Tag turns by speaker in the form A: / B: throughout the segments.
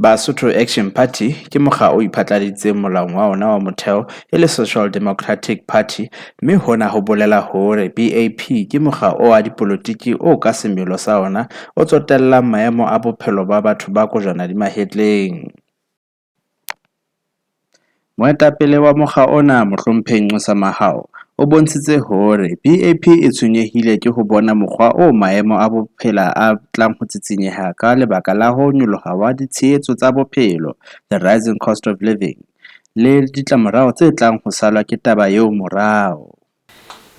A: Basotho Action Party ke mokga o iphatladitseng molaong wa ona wa motheo e le Social Democratic Party, mme hona ho bolela hore BAP ke mokga o wa dipolotiki o ka semelo sa ona o tsotellang maemo a bophelo ba batho ba kojwana di mahetleng. Moetapele wa mokga ona Mohlomphehi sa Mahao o bontshitse hore BAP e tshwenyehile ke ho bona mokgwa o maemo a bophelo a tlang ho tsitsinyeha ka lebaka la ho nyoloha wa ditshietso tsa bophelo, the rising cost of living, le ditlamorao tse tlang ho salwa ke taba eo morao.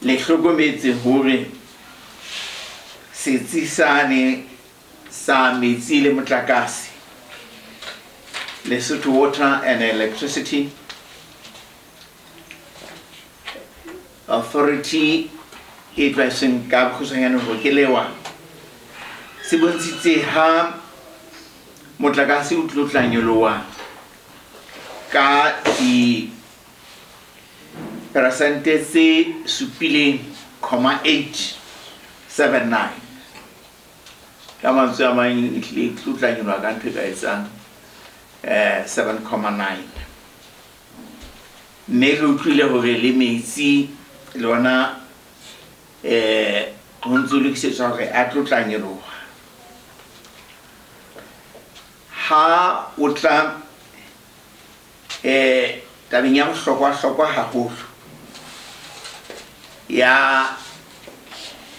B: Le hlokometse hore setsi sane sa metsi le motlakase, Lesotho Water and Electricity Authority e tlwaetseng ka bokgutshwanyane ho ke lewa, se bontshitse ha motlakase o tlo tla nyoloha ka di persente tse 7.879 ka mantswe a mang e tlo tla nyoloha ka ntho e ka etsang 7.9. mme re utlwile hore le metsi le ona ho ntse lokisetswa hore a tlo tla nyoloha. Ha o tla tabeng ya bohlokwa haholo ya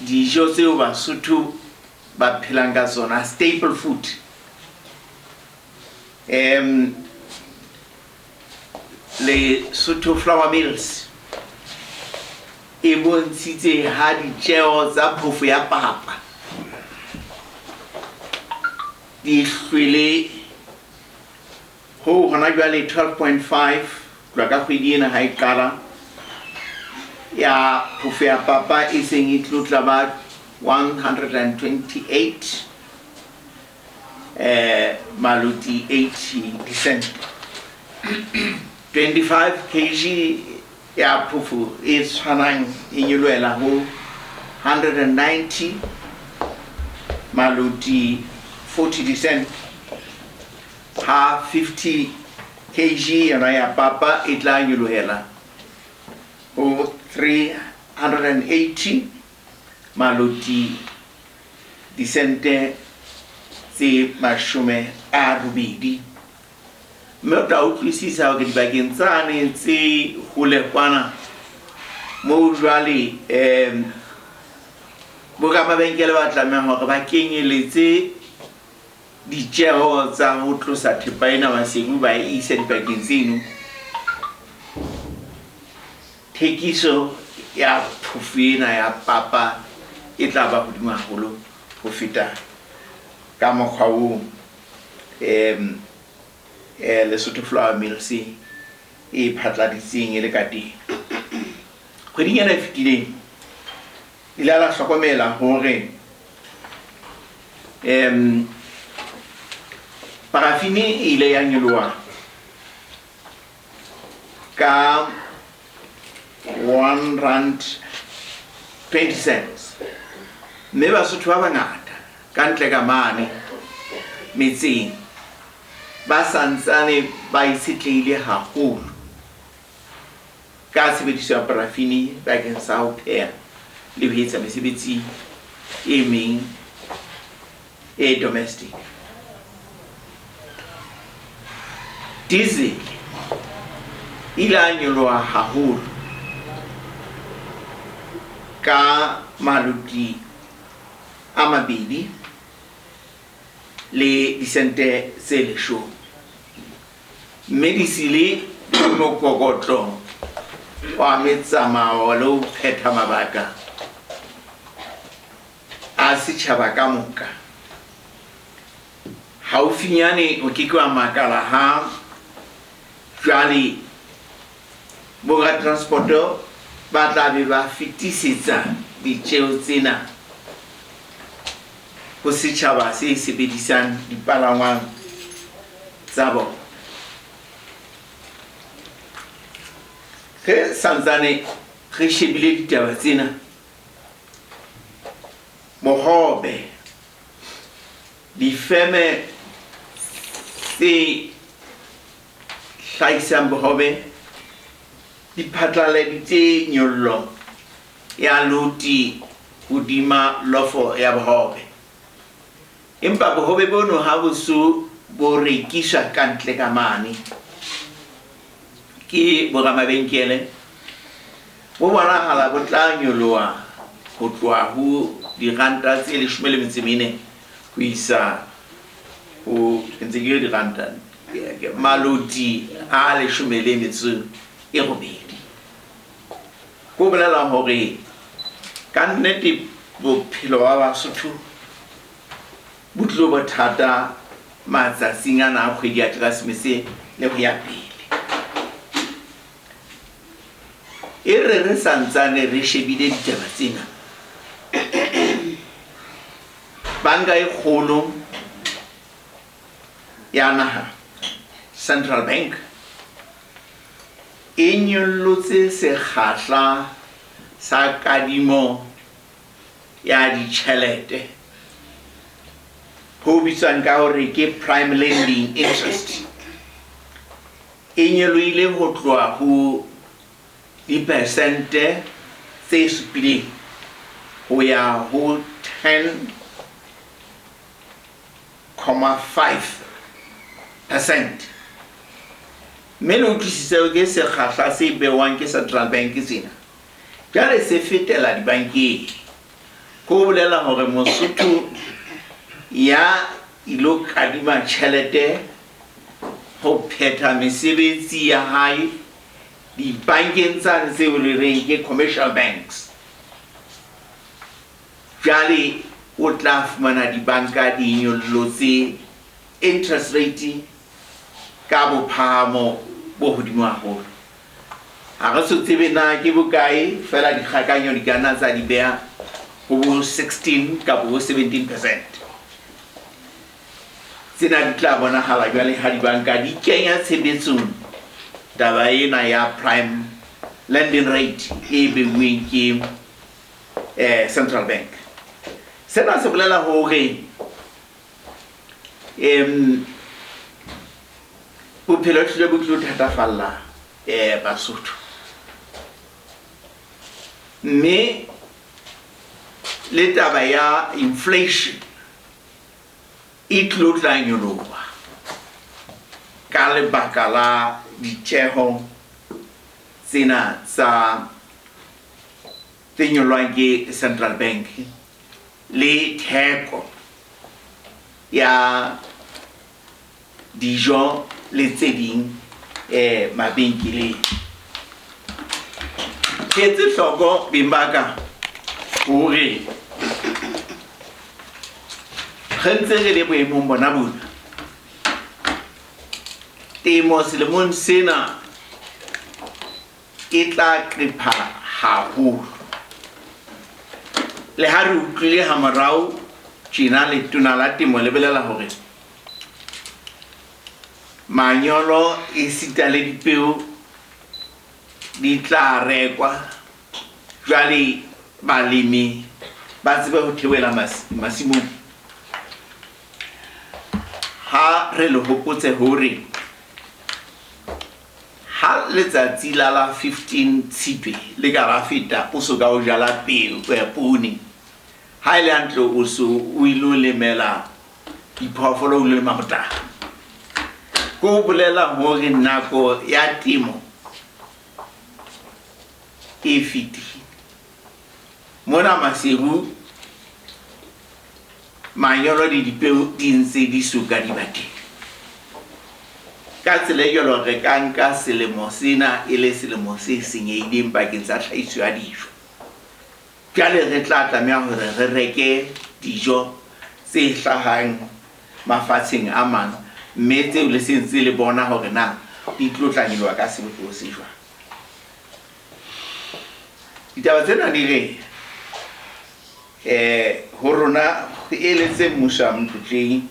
B: dijo tseo Basotho ba phelang ka tsona, staple food, Lesotho flour mills e bontshitse ha ditjeo tsa phofo ya papa di hlwele ho hona jwale 12.5 tloha ka kgwedi ena ha e qala ya phofo ya papa e seng e tlo tla ba 128 maluti 80 cent. 25 kg ya phofo e tshwanang e nyoloela ho 190 maluti 40 cent. Ha 50 kg yona ya papa e tla nyolohela ho 380 maluti disente tse 80. mme o tla utlwisisa hore dibakeng tsane tse hole kwana moo jwale boramabenkele ba tlameha hore ba kenyeletse ditjeho tsa ho tlosa thepa ena masegu ba e isa dibakeng tseno. Thekiso ya phofo ena ya papa e tla ba hodimo haholo ho feta ka mokgwa oo Lesotho Flour Mills e phatladitseng e le ka teng. Kgweding ena e fetileng ile la hlokomela hore parafini e ile ya nyoloha ka R1.20, mme Basotho ba bangata ka ntle ka mane metseng ba santsane ba itshetlehile haholo ka tshebediso ya parafini bakeng sa ho pheha le ho etsa mesebetsi e meng e domestic. Diesel ile a nyoloha haholo ka maluti a 2 le disente tse 10, mme disile mokokotlo wa metsamao le ho phetha mabaka a setjhaba ka moka. Haufinyane o ke wa makala ha jwale boratransporto ba tla be ba fetisetsa ditjeo tsena ho setjhaba se sebedisang dipalangwang tsa bona. Ke santsane re shebile ditaba tsena, mohobe difeme tse hlahisang bohobe di phatlaladitse nyollo ya loti hodima lofo ya bohobe. Empa bohobe bono ha boso bo rekiswa kantle ka mane ke boramabenkele, bo bonahala bo tla nyoloha ho tloha ho diranta tse 14 ho isa ho ntse ke diranta maloti a 18. Ko bolela hore ka nnete bophelo ba Basotho bo tlo bothata matsatsing ana a kgwedi ya Keresemese le ho ya pele. Re santsane re shebile ditaba tsena, banka e kgolo ya naha, Central Bank, e nyollotse sekgahla sa kadimo ya ditjhelete ho bitswang ka hore ke prime lending interest. E nyolohile ho tloha ho dipersente tse 7 ho ya ho 10.5%. Mme le utlwisise ke sekgahla se bewang ke Central Bank sena jwale se fetela dibankeng. Ko bolela hore Mosotho ya ilo kadima tjhelete ho phetha mesebetsi ya hae dibankeng tsane tseo le reng ke commercial banks, jwale o tla fumana dibanka di nyollotse interest rate ka bophahamo bo hodimo haholo. Ha re so tsebe na ke bokae, fela dikgakanyo di kana tsa di beha ho 16 ka 17%. Tsena di tla bonahala jwale ha dibanka di kenya tshebetsong taba ena ya prime lending rate e beuweng ke Central Bank. Sena se bolela hore bophelo tlile bo tlo thatafalla Basotho, mme le taba ya inflation e tlo tla nyoloha ka lebaka la ditjeho tsena tsa tse nyolwang ke Central Bank le theko ya dijo le tse ding mabenkeleng. Ke tse hloko bimbaka hore khantse re le boemong bona bona temo selemong sena e tla qepha haholo. Le ha re utlwile ha morao tjena letona la temo le bolela hore manyolo e sita le dipeo di tla rekwa, jwale balemi ba tsebe ho theohela masimong. Ha re le hopotse hore ha letsatsi la 15 Tshitwe le ka ra feta o so ka o jala peo ya poone, ha ile hantle o so o ilo lemela diphoofolo o le mabota. Ko bolela hore nako ya temo e fetile. Mona maseru manyolo le dipeo di ntse di suka di bateng. Ka tsela e jwalo re ka nka selemo sena e le selemo se senyehileng bakeng sa tlhahiso ya dijo. Jwale re tla tlameha hore re reke dijo tse hlahang mafatsheng a mang, mme tseo le sentse le bona hore na di tlo tlanyelwa ka seboko se jwang. Ditaba tsena di re ho rona e letse mmuso wa motlotleng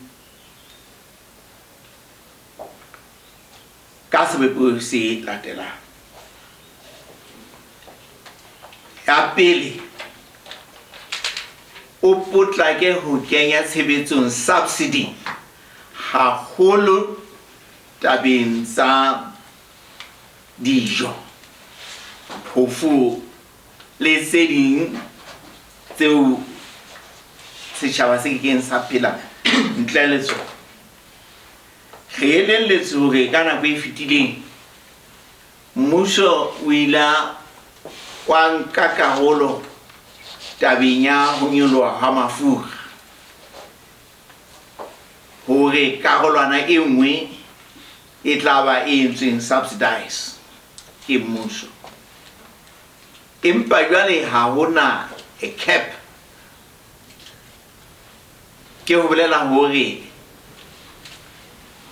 B: ka seboko se latelang. Ya pele, o potlake ho kenya tshebetsong subsidy haholo tabeng tsa dijo, phofo le tse ding tseo setjhaba se kekeng sa phela ntle le tsona. Re elelletse hore ka nako e fetileng mmuso o ile wa nka karolo tabeng ya ho nyoloha ha mafura, hore karolwana e nngwe e tla ba e entsweng subsidize ke mmuso. Empa jwale ha hona a cap, ke ho bolela hore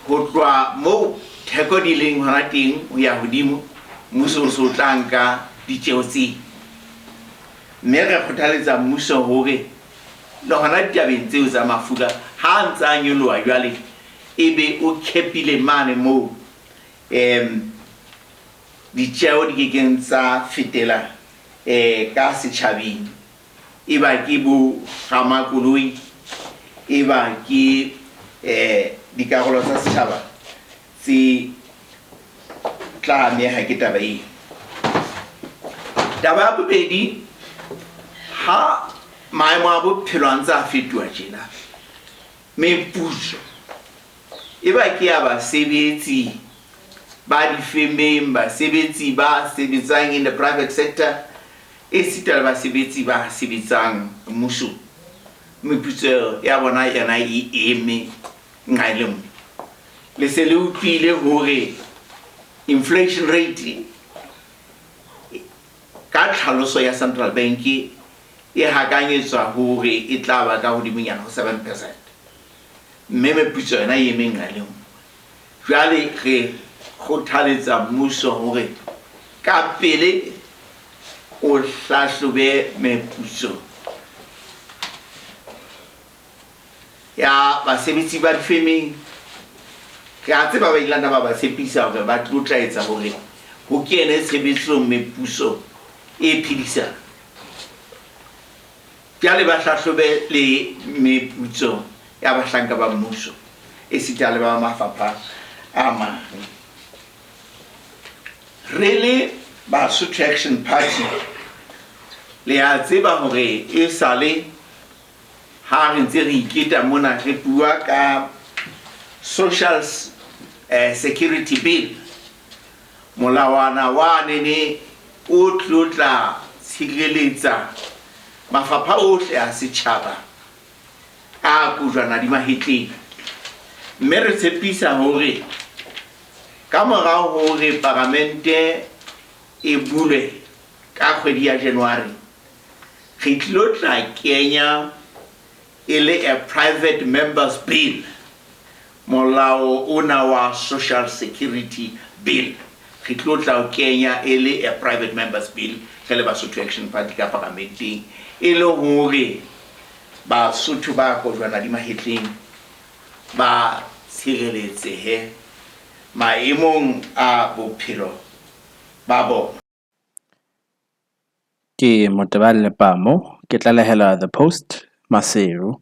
B: ho tloha moo theko di leng hona teng ho ya hodimo, mmuso o so tla nka ditjeo tse. Mme re kgothaletsa mmuso hore le hona ditabeng tseo tsa mafura ha ntse a nyoloha jwale, ebe o kepile mane moo ditjeo di kekeng tsa fetela ka setjhabeng, eba ke bo ramakoloi, eba ke dikarolo tsa setjhaba tse tla ameha ke taba eo. Taba ya bobedi, ha maemo a bophelo a ntse a fetoha tjena, meputso eba ke ya basebetsi ba difemeng, basebetsi ba sebetsang in the private sector, e sita le basebetsi ba sebetsang mmuso, meputso ya bona yana e eme nqa le nngwe. Le se le utlwile hore inflation rate ka tlhaloso ya Central Bank e hakanyetswa hore e tla ba ka hodimonyana ho 7%, mme meputso yona e eme nqa le nngwe. Jwale re kgothaletsa mmuso hore ka pele o hlahlobe meputso ya basebetsi ba difemeng. Ke a tseba ba ilana ba tshepisa hore ba tlo tla etsa hore ho kene tshebetsong meputso e phedisang. Jwale ba hlahlobe le meputso ya bahlanka ba mmuso e sita le ba mafapha a mang. Re le Basotho Action Party le a tseba hore e sale ha re ntse re iketa mona re bua ka social security bill, molawana wa nene o tlotla tshireletsa mafapha ohle a setjhaba a kojwana di mahetleng. Mme re tshepisa hore ka morao hore parlamente e bulwe ka kgwedi ya January, re tlotla kenya e le a private members bill, molao ona wa social security bill, re tlotla kenya e le a private members bill re le Basotho Action Party ka parlamenteng, e le hore Basotho ba kojwana di mahetleng ba tshireletsehe maemong a bophelo ba bona.
A: Ke Moteballe Pamo, ke tlalehela The Post, Maseru.